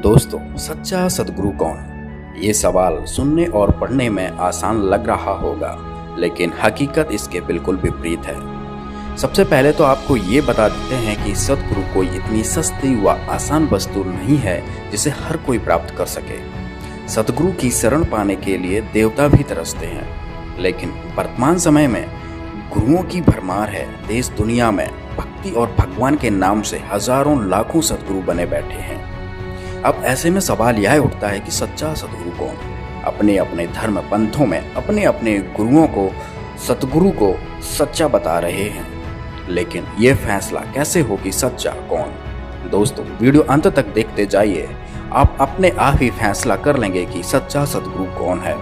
दोस्तों, सच्चा सद्गुरु कौन? ये सवाल सुनने और पढ़ने में आसान लग रहा होगा, लेकिन हकीकत इसके बिल्कुल विपरीत है। सबसे पहले तो आपको ये बता देते हैं कि सद्गुरु कोई इतनी सस्ती व आसान वस्तु नहीं है जिसे हर कोई प्राप्त कर सके। सद्गुरु की शरण पाने के लिए देवता भी तरसते हैं, लेकिन वर्तमान समय में गुरुओं की भरमार है। देश दुनिया में भक्ति और भगवान के नाम से हजारों लाखों सद्गुरु बने बैठे हैं। अब ऐसे में सवाल यह उठता है कि सच्चा सद्गुरु कौन? अपने अपने धर्म पंथों में अपने अपने गुरुओं को, सद्गुरु को सच्चा बता रहे हैं, लेकिन यह फैसला कैसे हो कि सच्चा कौन? दोस्तों, वीडियो अंत तक देखते जाइए, आप अपने आप ही फैसला कर लेंगे कि सच्चा सद्गुरु कौन है।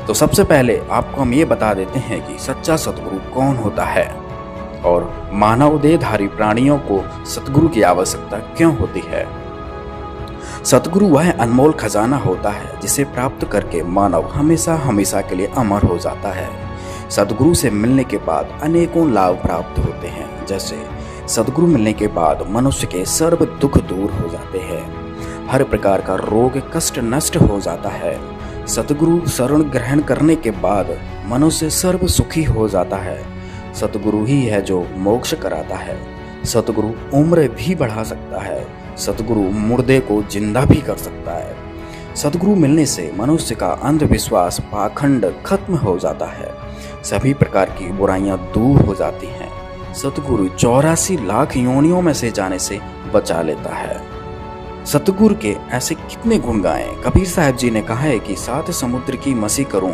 तो सबसे पहले आपको हम ये बता देते हैं कि सच्चा सद्गुरु कौन होता है और मानव देहधारी प्राणियों को सद्गुरु की आवश्यकता क्यों होती है। सद्गुरु वह अनमोल खजाना होता है जिसे प्राप्त करके मानव हमेशा हमेशा के लिए अमर हो जाता है। सद्गुरु से मिलने के बाद अनेकों लाभ प्राप्त होते हैं। जैसे सद्गुरु मिलने के बाद मनुष्य के सर्व दुख दूर हो जाते हैं, हर प्रकार का रोग कष्ट नष्ट हो जाता है। सद्गुरु शरण ग्रहण करने के बाद मनुष्य सर्व सुखी हो जाता है। सद्गुरु ही है जो मोक्ष कराता है। सद्गुरु उम्र भी बढ़ा सकता है। सद्गुरु मुर्दे को जिंदा भी कर सकता है। सद्गुरु मिलने से मनुष्य का अंधविश्वास पाखंड खत्म हो जाता है। सभी प्रकार की बुराइयां दूर हो जाती हैं। सद्गुरु 84 लाख योनियों में से जाने से बचा लेता है। सद्गुरु के ऐसे कितने गुण गाएं। कबीर साहब जी ने कहा है कि 7 समुद्र की मसी करूं,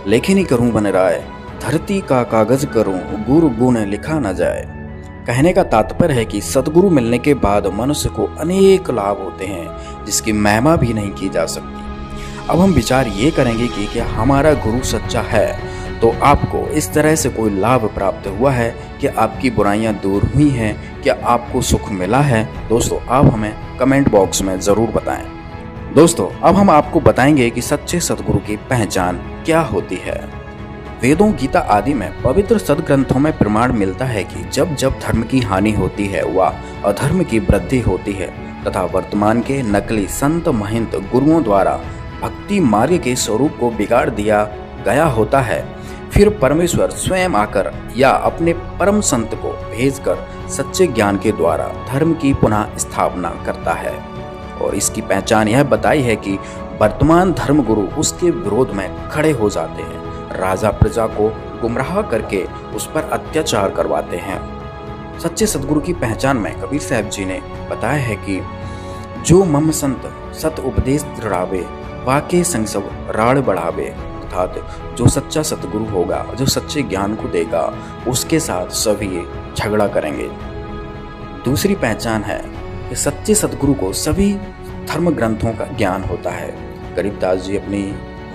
लेखनी करूं बन राय, धरती का कागज करूं, गुरु गुण लिखा न जाए। कहने का तात्पर्य है कि सद्गुरु मिलने के बाद मनुष्य को अनेक लाभ होते हैं जिसकी महिमा भी नहीं की जा सकती। अब हम विचार ये करेंगे कि क्या हमारा गुरु सच्चा है तो आपको इस तरह से कोई लाभ प्राप्त हुआ है? क्या आपकी बुराइयां दूर हुई हैं? क्या आपको सुख मिला है? दोस्तों, आप हमें कमेंट बॉक्स में ज़रूर बताएं। दोस्तों, अब हम आपको बताएंगे कि सच्चे सद्गुरु की पहचान क्या होती है। वेदों, गीता आदि में पवित्र सद्ग्रंथों में प्रमाण मिलता है कि जब जब धर्म की हानि होती है व अधर्म की वृद्धि होती है तथा वर्तमान के नकली संत महंत गुरुओं द्वारा भक्ति मार्ग के स्वरूप को बिगाड़ दिया गया होता है, फिर परमेश्वर स्वयं आकर या अपने परम संत को भेजकर सच्चे ज्ञान के द्वारा धर्म की पुनः स्थापना करता है। और इसकी पहचान यह बताई है कि वर्तमान धर्म गुरु उसके विरोध में खड़े हो जाते हैं, राजा प्रजा को गुमराह करके उस पर अत्याचार करवाते हैं। सच्चे सद्गुरु की पहचान में कबीर साहब जी ने बताया है कि जो मम संत सत उपदेश दृढ़ावे, वाके संग सब राड़ बढ़ावे, अर्थात जो सच्चा सद्गुरु होगा, जो सच्चे ज्ञान को देगा, उसके साथ सभी झगड़ा करेंगे। दूसरी पहचान है कि सच्चे सद्गुरु को सभी धर्म ग्रंथों का ज्ञान होता है। गरीबदास जी अपनी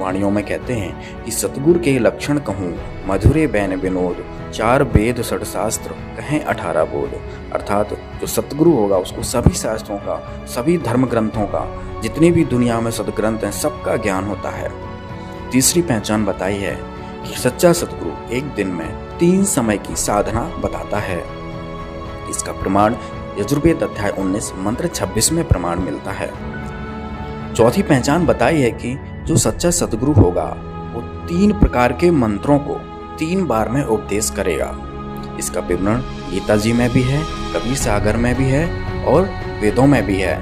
वाणियों में कहते हैं कि सतगुरु के लक्षण कहूँ, मधुरे बैन विनोद, 4 वेद 6 शास्त्र कहें 18 बोध। अर्थात जो सतगुरु होगा उसको सभी शास्त्रों का, सभी धर्म ग्रंथों का, जितने भी दुनिया में सदग्रंथ हैं, सबका ज्ञान होता है। तीसरी पहचान बताई है कि सच्चा सतगुरु एक दिन में 3 समय की साधना बताता है। इसका प्रमाण यजुर्वेद अध्याय 19 मंत्र 26 में प्रमाण मिलता है। चौथी पहचान बताई है कि जो सच्चा सद्गुरु होगा वो 3 प्रकार के मंत्रों को 3 बार में उपदेश करेगा। इसका विवरण गीता जी में भी है, कबीर सागर में भी है और वेदों में भी है।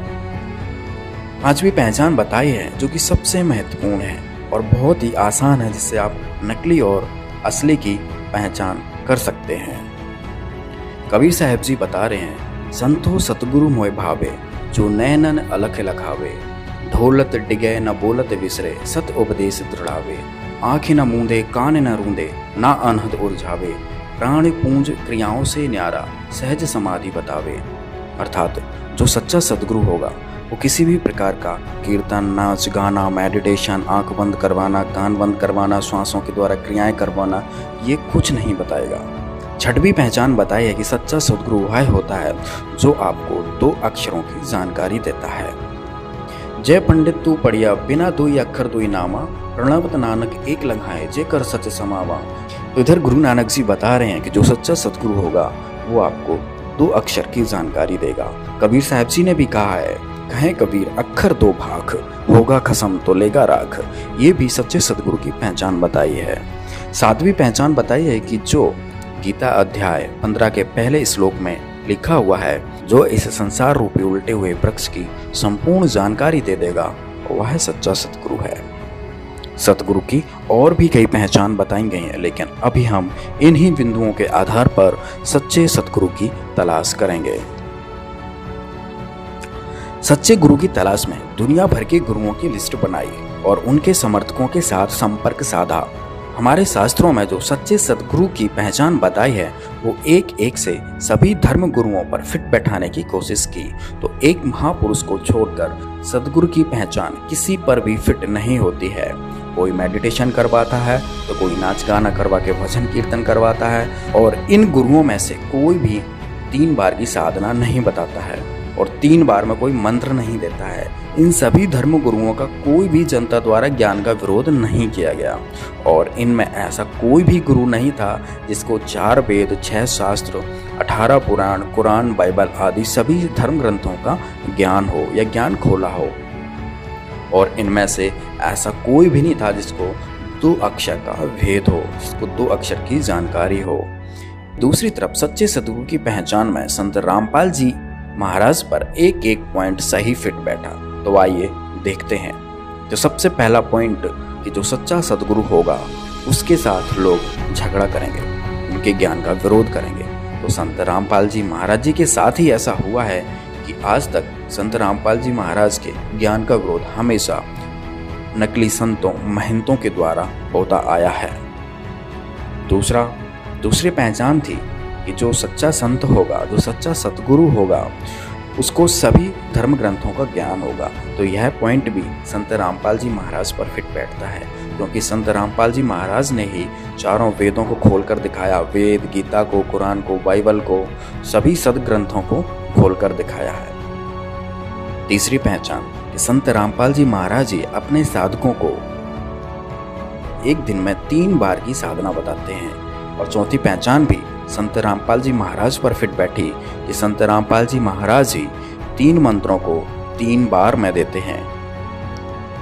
पांचवी पहचान बताई है जो कि सबसे महत्वपूर्ण है और बहुत ही आसान है, जिससे आप नकली और असली की पहचान कर सकते हैं। कबीर साहब जी बता रहे हैं, संतो सतगुरु मोय भावे, जो नैनन अलख लखावे, ढोलत डिगे न बोलत विसरे, सत उपदेश दृढ़ावे, आँखें न मूंदे कान न रूंदे, ना अनहद उलझावे, प्राण पूंज क्रियाओं से न्यारा, सहज समाधि बतावे। अर्थात जो सच्चा सद्गुरु होगा वो किसी भी प्रकार का कीर्तन, नाच गाना, मेडिटेशन, आंख बंद करवाना, कान बंद करवाना, श्वासों के द्वारा क्रियाएं करवाना, ये कुछ नहीं बताएगा। छठवीं पहचान बताई है कि सच्चा सद्गुरु वह होता है जो आपको 2 अक्षरों की जानकारी देता है। जय पंडित तू पढ़िया, बिना 2 अक्षर 2 नामा, प्रणवत नानक एक लंघाए, जे कर सच समावा। तो इधर गुरु नानक जी बता रहे हैं कि जो सच्चा सद्गुरु होगा वो आपको 2 अक्षर की जानकारी देगा। कबीर साहब जी ने भी कहा है कहें कबीर अक्षर दो भाख, होगा खसम तो लेगा राख। ये भी सच्चे सदगुरु की पहचान बताई है। सातवीं पहचान बताई है कि जो गीता अध्याय 15 के पहले श्लोक में लिखा हुआ है, जो इस संसार रूपी उल्टे हुए वृक्ष की संपूर्ण जानकारी दे देगा, वह सच्चा सतगुरु है। सतगुरु की और भी कई पहचान बताई गई हैं, लेकिन अभी हम इन्हीं बिंदुओं के आधार पर सच्चे सतगुरु की तलाश करेंगे। सच्चे गुरु की तलाश में दुनिया भर के गुरुओं की लिस्ट बनाई और उनके समर्थकों के साथ संपर्क साधा। हमारे शास्त्रों में जो सच्चे सतगुरु की पहचान बताई है, वो एक एक से सभी धर्म गुरुओं पर फिट बैठाने की कोशिश की, तो एक महापुरुष को छोड़कर सतगुरु की पहचान किसी पर भी फिट नहीं होती है। कोई मेडिटेशन करवाता है तो कोई नाच गाना करवा के भजन कीर्तन करवाता है, और इन गुरुओं में से कोई भी 3 बार की साधना नहीं बताता है और 3 बार में कोई मंत्र नहीं देता है। इन सभी धर्म गुरुओं का कोई भी जनता द्वारा ज्ञान का विरोध नहीं किया गया, और इनमें ऐसा कोई भी गुरु नहीं था जिसको 4 वेद, 6 शास्त्र, 18 पुराण, कुरान, बाइबल आदि सभी धर्म ग्रंथों का ज्ञान हो या ज्ञान खोला हो। और इनमें से ऐसा कोई भी नहीं था जिसको 2 अक्षर का भेद हो, जिसको 2 अक्षर की जानकारी हो। दूसरी तरफ सच्चे सतगुरु की पहचान में संत रामपाल जी महाराज पर एक एक पॉइंट सही फिट बैठा। तो आइए देखते हैं। जो सबसे पहला पॉइंट कि जो सच्चा सतगुरु होगा उसके साथ लोग झगड़ा करेंगे, उनके ज्ञान का विरोध करेंगे। तो संत रामपाल जी महाराज जी के साथ ही ऐसा हुआ है कि आज तक संत रामपाल जी महाराज के ज्ञान का विरोध हमेशा नकली संतों, महंतों के द्वारा होता आया है। दूसरी पहचान थी कि जो सच्चा संत होगा, जो सच्चा सतगुरु होगा, उसको सभी धर्म ग्रंथों का ज्ञान होगा। तो यह पॉइंट भी संत रामपाल जी महाराज पर फिट बैठता है, क्योंकि संत रामपाल जी महाराज ने ही चारों वेदों को खोलकर दिखाया। वेद, गीता को, कुरान को, बाइबल को, सभी सदग्रंथों को खोलकर दिखाया है। तीसरी पहचान कि संत रामपाल जी महाराज जी अपने साधकों को एक दिन में 3 बार की साधना बताते हैं। और चौथी पहचान भी संत रामपाल जी महाराज पर फिट बैठी कि संत रामपाल जी महाराज ही 3 मंत्रों को 3 बार में देते हैं।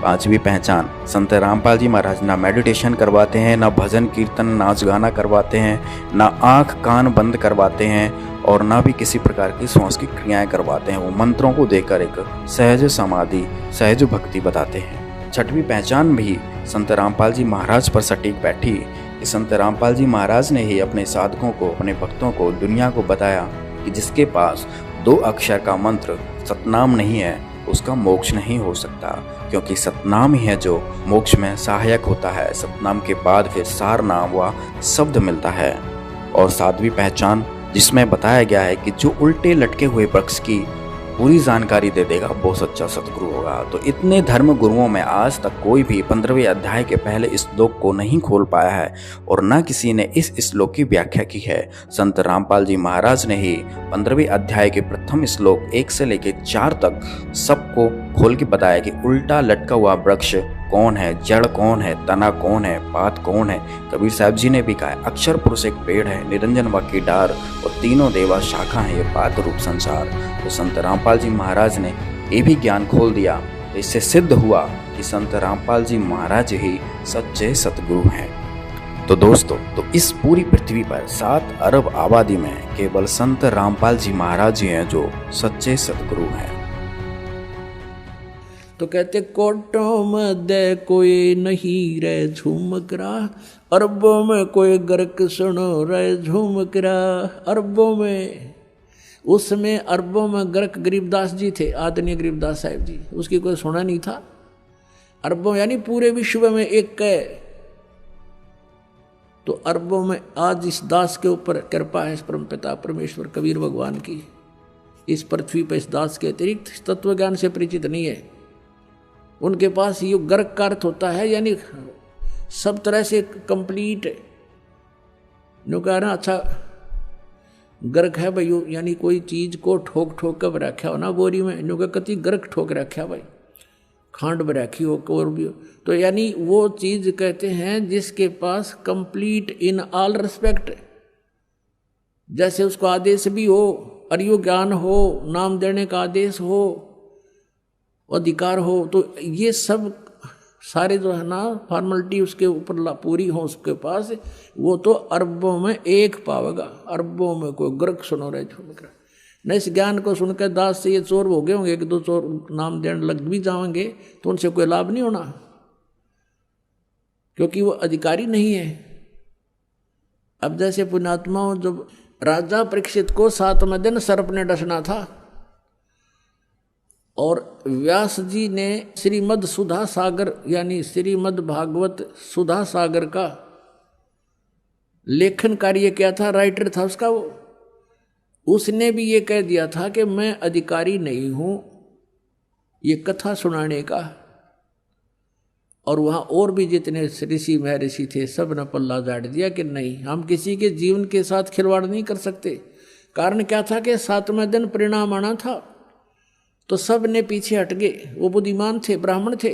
पांचवी पहचान, संत रामपाल जी महाराज ना मेडिटेशन करवाते हैं, ना भजन कीर्तन, नाच गाना करवाते हैं, ना आंख कान बंद करवाते हैं, और ना भी किसी प्रकार की श्वास की क्रियाएं करवाते हैं। वो मंत्रों को देकर एक सहज समाधि, सहज भक्ति बताते हैं। छठवीं पहचान भी संत रामपाल जी महाराज पर सटीक बैठी कि संत रामपाल जी महाराज ने ही अपने साधकों को, अपने भक्तों को, दुनिया को बताया कि जिसके पास 2 अक्षर का मंत्र सतनाम नहीं है, उसका मोक्ष नहीं हो सकता, क्योंकि सतनाम ही है जो मोक्ष में सहायक होता है। सतनाम के बाद फिर सार नाम व शब्द मिलता है। और 7वीं पहचान जिसमें बताया गया है कि जो उल्टे लटके हुए वृक्ष की पूरी जानकारी दे देगा, वो सच्चा सतगुरु होगा। तो इतने धर्म गुरुओं में आज तक कोई भी 15वें अध्याय के पहले श्लोक को नहीं खोल पाया है, और न किसी ने इस श्लोक की व्याख्या की है। संत रामपाल जी महाराज ने ही 15वें अध्याय के प्रथम श्लोक 1 से लेकर 4 तक सबको खोल के बताया कि उल्टा लटका हुआ वृक्ष कौन है, जड़ कौन है, तना कौन है, पात कौन है। कबीर साहब जी ने भी कहा, अक्षर पुरुष एक पेड़ है, निरंजन व की डार, और तीनों देवा शाखा है, ये पात रूप संसार। तो संत रामपाल जी महाराज ने ये भी ज्ञान खोल दिया। तो इससे सिद्ध हुआ कि संत रामपाल जी महाराज ही सच्चे सतगुरु हैं। तो दोस्तों, तो इस पूरी पृथ्वी पर 7 अरब आबादी में केवल संत रामपाल जी महाराज ही हैं जो सच्चे सतगुरु हैं। तो कहते कोटों में दे कोई नहीं रे झूमकरा, अरबों में कोई गर्क सुनो रे झूमकरा। अरबों में, उसमें अरबों में गर्क गरीबदास जी थे, आदरणीय गरीबदास साहिब जी, उसकी कोई सुना नहीं था। अरबों यानी पूरे विश्व में एक कह। तो अरबों में आज इस दास के ऊपर कृपा है, इस परमपिता परमेश्वर कबीर भगवान की। इस पृथ्वी पर इस दास के अतिरिक्त तत्व ज्ञान से परिचित नहीं है। उनके पास ये गर्क का अर्थ होता है, यानी सब तरह से कंप्लीट। नो कह रहा अच्छा गर्क है भाई, यानी कोई चीज को ठोक ठोक कर रखा हो ना बोरी में, नो कह कति गर्क ठोक रखा भाई, खांड में रखी हो और भी हो। तो यानी वो चीज कहते हैं जिसके पास कंप्लीट इन ऑल रिस्पेक्ट, जैसे उसको आदेश भी हो, अर्यो ज्ञान हो, नाम देने का आदेश हो, अधिकार हो, तो ये सब सारे जो है ना फॉर्मेलिटी उसके ऊपर पूरी हो उसके पास, वो तो अरबों में एक पावेगा, अरबों में कोई ग्रक सुनो रहे झुमकर न। इस ज्ञान को सुनकर दास से ये चोर हो गए होंगे, एक दो चोर नाम देने लग भी जाएंगे तो उनसे कोई लाभ नहीं होना, क्योंकि वो अधिकारी नहीं है। अब जैसे पुण्यात्माओं, जब राजा परीक्षित को 7वें दिन सर्प ने डसना था और व्यास जी ने श्रीमद सुधा सागर यानी श्रीमद भागवत सुधा सागर का लेखन कार्य किया था, राइटर था उसका वो, उसने भी ये कह दिया था कि मैं अधिकारी नहीं हूं ये कथा सुनाने का। और वहां और भी जितने ऋषि महर्षि थे सब ने पल्ला झाड़ दिया कि नहीं, हम किसी के जीवन के साथ खिलवाड़ नहीं कर सकते। कारण क्या था कि 7वें दिन परिणाम आना था, तो सब ने पीछे हट गए। वो बुद्धिमान थे, ब्राह्मण थे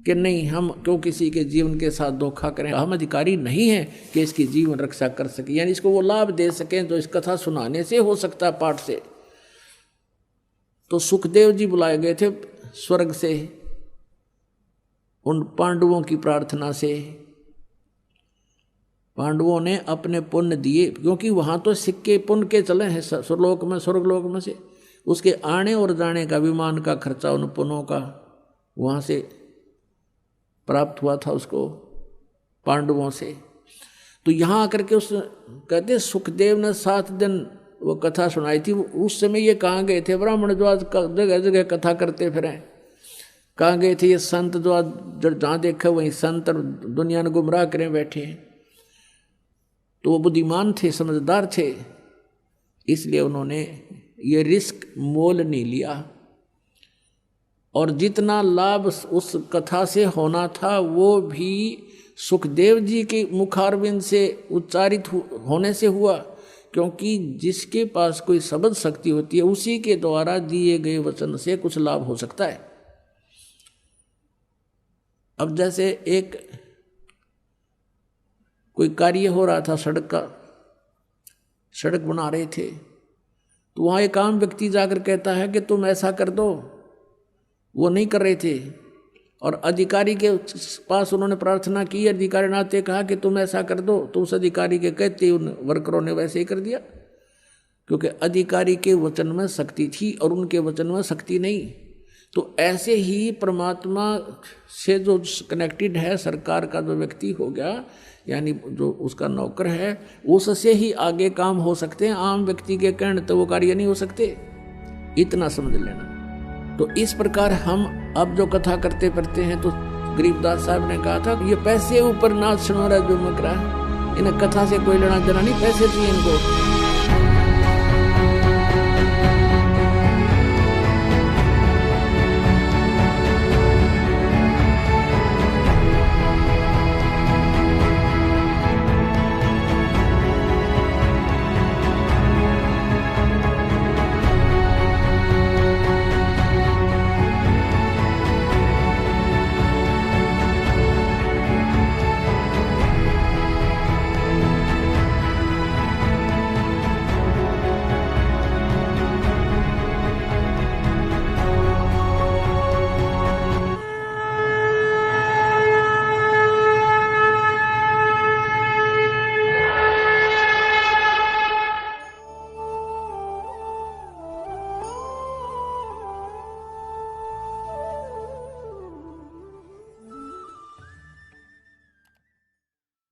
कि नहीं, हम क्यों किसी के जीवन के साथ धोखा करें, हम अधिकारी नहीं हैं कि इसकी जीवन रक्षा कर सके, यानी इसको वो लाभ दे सकें जो इस कथा सुनाने से हो सकता है, पाठ से। तो सुखदेव जी बुलाए गए थे स्वर्ग से उन पांडवों की प्रार्थना से। पांडवों ने अपने पुण्य दिए, क्योंकि वहां तो सिक्के पुण्य के चले हैं स्वर्गलोक में, स्वर्गलोक में से उसके आने और जाने का विमान का खर्चा उन पुण्यों का वहां से प्राप्त हुआ था उसको पांडवों से। तो यहाँ आकर के उस कहते सुखदेव ने 7 दिन वो कथा सुनाई थी। उस समय ये कहाँ गए थे ब्राह्मण जो आज जगह जगह कथा करते फिरें, कहाँ गए थे ये संत जो आज जहाँ देखा वहीं संत और दुनिया ने गुमराह करें बैठे हैं। तो वो बुद्धिमान थे, समझदार थे, इसलिए उन्होंने ये रिस्क मोल नहीं लिया। और जितना लाभ उस कथा से होना था वो भी सुखदेव जी के मुखारविंद से उच्चारित होने से हुआ, क्योंकि जिसके पास कोई शब्द शक्ति होती है उसी के द्वारा दिए गए वचन से कुछ लाभ हो सकता है। अब जैसे एक कोई कार्य हो रहा था सड़क का, सड़क बना रहे थे, तो वहाँ एक आम व्यक्ति जाकर कहता है कि तुम ऐसा कर दो, वो नहीं कर रहे थे। और अधिकारी के पास उन्होंने प्रार्थना की, अधिकारी नाते कहा कि तुम ऐसा कर दो, तो उस अधिकारी के कहते उन वर्करों ने वैसे ही कर दिया, क्योंकि अधिकारी के वचन में शक्ति थी और उनके वचन में शक्ति नहीं। तो ऐसे ही परमात्मा से जो कनेक्टेड है, सरकार का जो व्यक्ति हो गया यानी जो उसका नौकर है, उससे ही आगे काम हो सकते हैं, आम व्यक्ति के कहने तो वो कार्य नहीं हो सकते, इतना समझ लेना। तो इस प्रकार हम अब जो कथा करते पढ़ते हैं, तो गरीबदास साहब ने कहा था ये पैसे ऊपर नाच सुनो रहा जो मकरा, इन्हें कथा से कोई लेना देना नहीं, पैसे चाहिए इनको।